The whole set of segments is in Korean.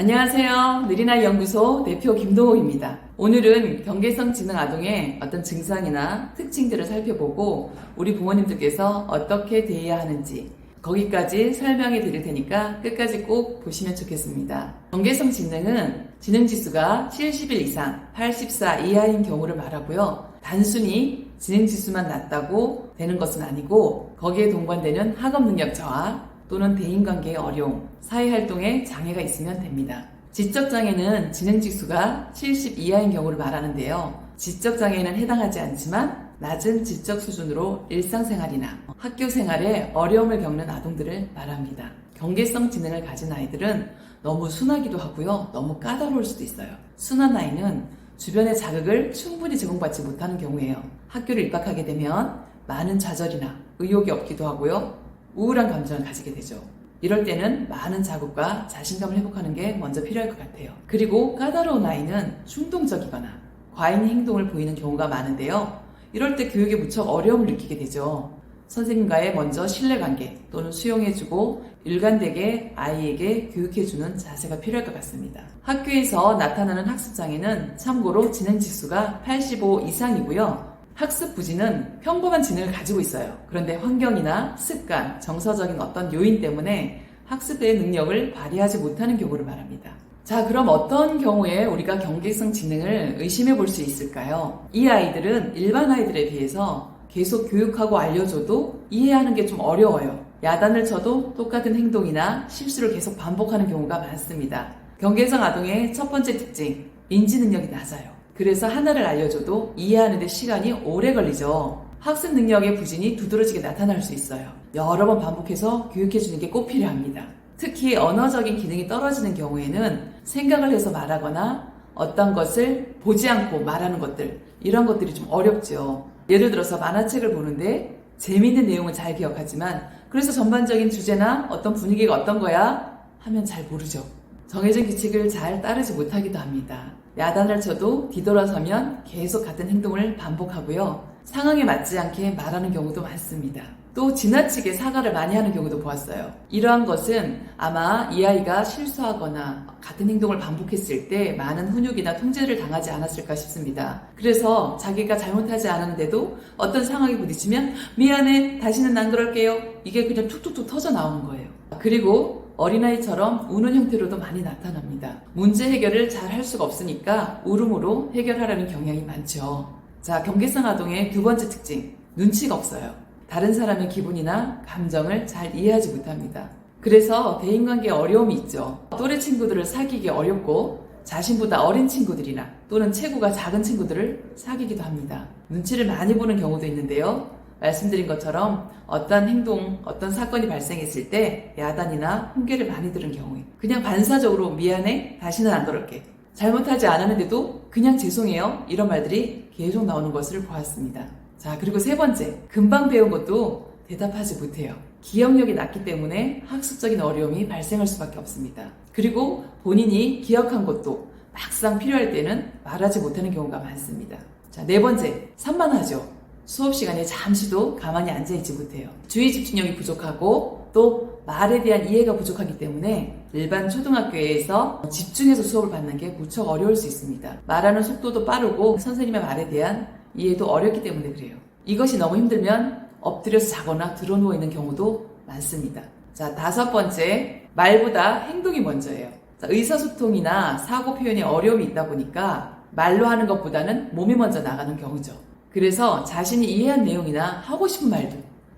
안녕하세요. 느린아이 연구소 대표 김동호입니다. 오늘은 경계성 지능 아동의 어떤 증상이나 특징들을 살펴보고 우리 부모님들께서 어떻게 대해야 하는지 거기까지 설명해 드릴 테니까 끝까지 꼭 보시면 좋겠습니다. 경계성 지능은 지능지수가 71 이상, 84 이하인 경우를 말하고요. 단순히 지능지수만 낮다고 되는 것은 아니고 거기에 동반되는 학업 능력 저하, 또는 대인관계의 어려움, 사회활동에 장애가 있으면 됩니다. 지적장애는 지능지수가 70 이하인 경우를 말하는데요. 지적장애에는 해당하지 않지만 낮은 지적 수준으로 일상생활이나 학교생활에 어려움을 겪는 아동들을 말합니다. 경계성 지능을 가진 아이들은 너무 순하기도 하고요. 너무 까다로울 수도 있어요. 순한 아이는 주변의 자극을 충분히 제공받지 못하는 경우예요. 학교를 입학하게 되면 많은 좌절이나 의욕이 없기도 하고요. 우울한 감정을 가지게 되죠. 이럴 때는 많은 자극과 자신감을 회복하는 게 먼저 필요할 것 같아요. 그리고 까다로운 아이는 충동적이거나 과잉 행동을 보이는 경우가 많은데요. 이럴 때 교육에 무척 어려움을 느끼게 되죠. 선생님과의 먼저 신뢰관계 또는 수용해주고 일관되게 아이에게 교육해주는 자세가 필요할 것 같습니다. 학교에서 나타나는 학습장애는 참고로 지능지수가 85 이상이고요. 학습 부진은 평범한 지능을 가지고 있어요. 그런데 환경이나 습관, 정서적인 어떤 요인 때문에 학습의 능력을 발휘하지 못하는 경우를 말합니다. 자, 그럼 어떤 경우에 우리가 경계성 지능을 의심해 볼 수 있을까요? 이 아이들은 일반 아이들에 비해서 계속 교육하고 알려줘도 이해하는 게 좀 어려워요. 야단을 쳐도 똑같은 행동이나 실수를 계속 반복하는 경우가 많습니다. 경계성 아동의 첫 번째 특징, 인지 능력이 낮아요. 그래서 하나를 알려줘도 이해하는 데 시간이 오래 걸리죠. 학습 능력의 부진이 두드러지게 나타날 수 있어요. 여러 번 반복해서 교육해주는 게 꼭 필요합니다. 특히 언어적인 기능이 떨어지는 경우에는 생각을 해서 말하거나 어떤 것을 보지 않고 말하는 것들, 이런 것들이 좀 어렵죠. 예를 들어서 만화책을 보는데 재미있는 내용은 잘 기억하지만 그래서 전반적인 주제나 어떤 분위기가 어떤 거야? 하면 잘 모르죠. 정해진 규칙을 잘 따르지 못하기도 합니다. 야단을 쳐도 뒤돌아서면 계속 같은 행동을 반복하고요. 상황에 맞지 않게 말하는 경우도 많습니다. 또 지나치게 사과를 많이 하는 경우도 보았어요. 이러한 것은 아마 이 아이가 실수하거나 같은 행동을 반복했을 때 많은 훈육이나 통제를 당하지 않았을까 싶습니다. 그래서 자기가 잘못하지 않았는데도 어떤 상황에 부딪히면 미안해, 다시는 안 그럴게요. 이게 그냥 툭툭툭 터져 나오는 거예요. 그리고 어린아이처럼 우는 형태로도 많이 나타납니다. 문제 해결을 잘 할 수가 없으니까 울음으로 해결하려는 경향이 많죠. 자, 경계성 아동의 두 번째 특징, 눈치가 없어요. 다른 사람의 기분이나 감정을 잘 이해하지 못합니다. 그래서 대인관계에 어려움이 있죠. 또래 친구들을 사귀기 어렵고 자신보다 어린 친구들이나 또는 체구가 작은 친구들을 사귀기도 합니다. 눈치를 많이 보는 경우도 있는데요. 말씀드린 것처럼 어떤 행동, 어떤 사건이 발생했을 때 야단이나 훈계를 많이 들은 경우에 그냥 반사적으로 미안해, 다시는 안 그럴게. 잘못하지 않았는데도 그냥 죄송해요. 이런 말들이 계속 나오는 것을 보았습니다. 자, 그리고 세 번째, 금방 배운 것도 대답하지 못해요. 기억력이 낮기 때문에 학습적인 어려움이 발생할 수밖에 없습니다. 그리고 본인이 기억한 것도 막상 필요할 때는 말하지 못하는 경우가 많습니다. 자, 네 번째, 산만하죠. 수업 시간에 잠시도 가만히 앉아있지 못해요. 주의 집중력이 부족하고 또 말에 대한 이해가 부족하기 때문에 일반 초등학교에서 집중해서 수업을 받는 게 무척 어려울 수 있습니다. 말하는 속도도 빠르고 선생님의 말에 대한 이해도 어렵기 때문에 그래요. 이것이 너무 힘들면 엎드려서 자거나 드러누워 있는 경우도 많습니다. 자, 다섯 번째, 말보다 행동이 먼저예요. 자, 의사소통이나 사고 표현에 어려움이 있다 보니까 말로 하는 것보다는 몸이 먼저 나가는 경우죠. 그래서 자신이 이해한 내용이나 하고 싶은 말도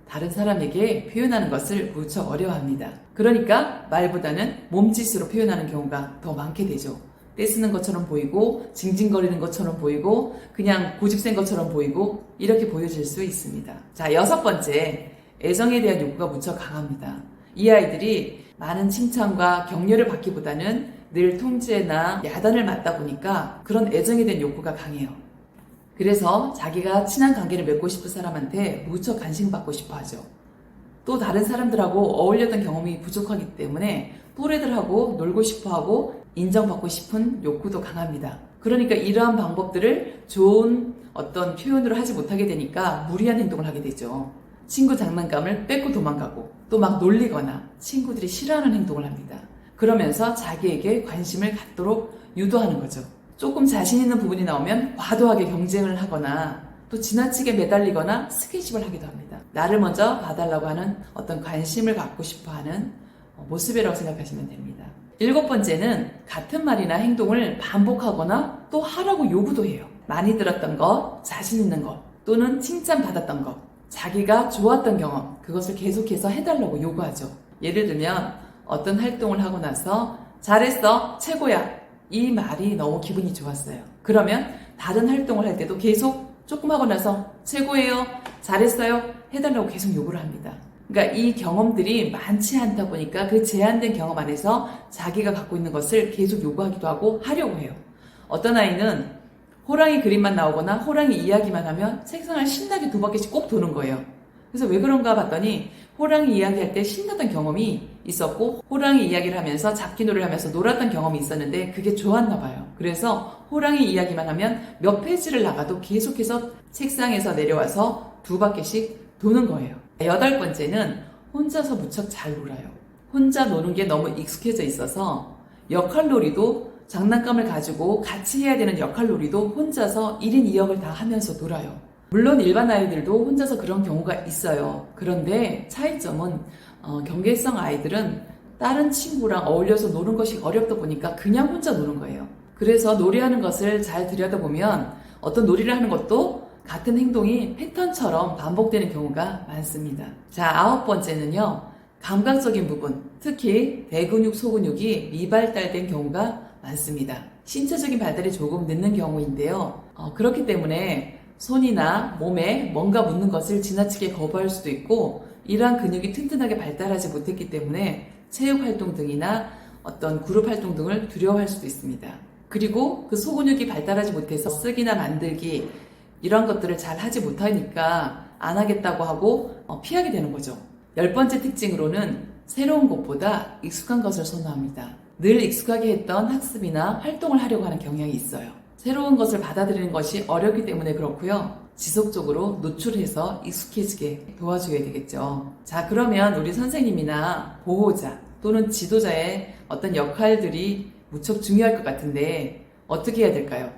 다른 사람에게 표현하는 것을 무척 어려워합니다. 그러니까 말보다는 몸짓으로 표현하는 경우가 더 많게 되죠. 떼쓰는 것처럼 보이고 징징거리는 것처럼 보이고 그냥 고집센 것처럼 보이고 이렇게 보여질 수 있습니다. 자, 여섯 번째, 애정에 대한 욕구가 무척 강합니다. 이 아이들이 많은 칭찬과 격려를 받기보다는 늘 통제나 야단을 맞다 보니까 그런 애정에 대한 욕구가 강해요. 그래서 자기가 친한 관계를 맺고 싶은 사람한테 무척 관심받고 싶어 하죠. 또 다른 사람들하고 어울렸던 경험이 부족하기 때문에 또래들하고 놀고 싶어 하고 인정받고 싶은 욕구도 강합니다. 그러니까 이러한 방법들을 좋은 어떤 표현으로 하지 못하게 되니까 무리한 행동을 하게 되죠. 친구 장난감을 뺏고 도망가고 또 막 놀리거나 친구들이 싫어하는 행동을 합니다. 그러면서 자기에게 관심을 갖도록 유도하는 거죠. 조금 자신 있는 부분이 나오면 과도하게 경쟁을 하거나 또 지나치게 매달리거나 스킨십을 하기도 합니다. 나를 먼저 봐달라고 하는 어떤 관심을 갖고 싶어하는 모습이라고 생각하시면 됩니다. 7번째는 같은 말이나 행동을 반복하거나 또 하라고 요구도 해요. 많이 들었던 것, 자신 있는 것, 또는 칭찬받았던 것, 자기가 좋았던 경험, 그것을 계속해서 해달라고 요구하죠. 예를 들면 어떤 활동을 하고 나서 잘했어, 최고야, 이 말이 너무 기분이 좋았어요. 그러면 다른 활동을 할 때도 계속 조금 하고 나서 최고예요, 잘했어요 해달라고 계속 요구를 합니다. 그러니까 이 경험들이 많지 않다 보니까 그 제한된 경험 안에서 자기가 갖고 있는 것을 계속 요구하기도 하고 하려고 해요. 어떤 아이는 호랑이 그림만 나오거나 호랑이 이야기만 하면 책상을 신나게 2바퀴씩 꼭 도는 거예요. 그래서 왜 그런가 봤더니 호랑이 이야기할 때 신나던 경험이 있었고 호랑이 이야기를 하면서 잡기놀이를 하면서 놀았던 경험이 있었는데 그게 좋았나 봐요. 그래서 호랑이 이야기만 하면 몇 페이지를 나가도 계속해서 책상에서 내려와서 2바퀴씩 도는 거예요. 8번째는 혼자서 무척 잘 놀아요. 혼자 노는 게 너무 익숙해져 있어서 역할놀이도 장난감을 가지고 같이 해야 되는 역할놀이도 혼자서 1인 2역을 다 하면서 놀아요. 물론 일반 아이들도 혼자서 그런 경우가 있어요. 그런데 차이점은 경계성 아이들은 다른 친구랑 어울려서 노는 것이 어렵다 보니까 그냥 혼자 노는 거예요. 그래서 놀이하는 것을 잘 들여다보면 어떤 놀이를 하는 것도 같은 행동이 패턴처럼 반복되는 경우가 많습니다. 자, 9번째는요. 감각적인 부분, 특히 대근육, 소근육이 미발달된 경우가 많습니다. 신체적인 발달이 조금 늦는 경우인데요. 그렇기 때문에 손이나 몸에 뭔가 묻는 것을 지나치게 거부할 수도 있고 이러한 근육이 튼튼하게 발달하지 못했기 때문에 체육활동 등이나 어떤 그룹 활동 등을 두려워할 수도 있습니다. 그리고 그 소근육이 발달하지 못해서 쓰기나 만들기 이런 것들을 잘 하지 못하니까 안 하겠다고 하고 피하게 되는 거죠. 10번째 특징으로는 새로운 것보다 익숙한 것을 선호합니다. 늘 익숙하게 했던 학습이나 활동을 하려고 하는 경향이 있어요. 새로운 것을 받아들이는 것이 어렵기 때문에 그렇고요. 지속적으로 노출해서 익숙해지게 도와줘야 되겠죠. 자, 그러면 우리 선생님이나 보호자 또는 지도자의 어떤 역할들이 무척 중요할 것 같은데 어떻게 해야 될까요?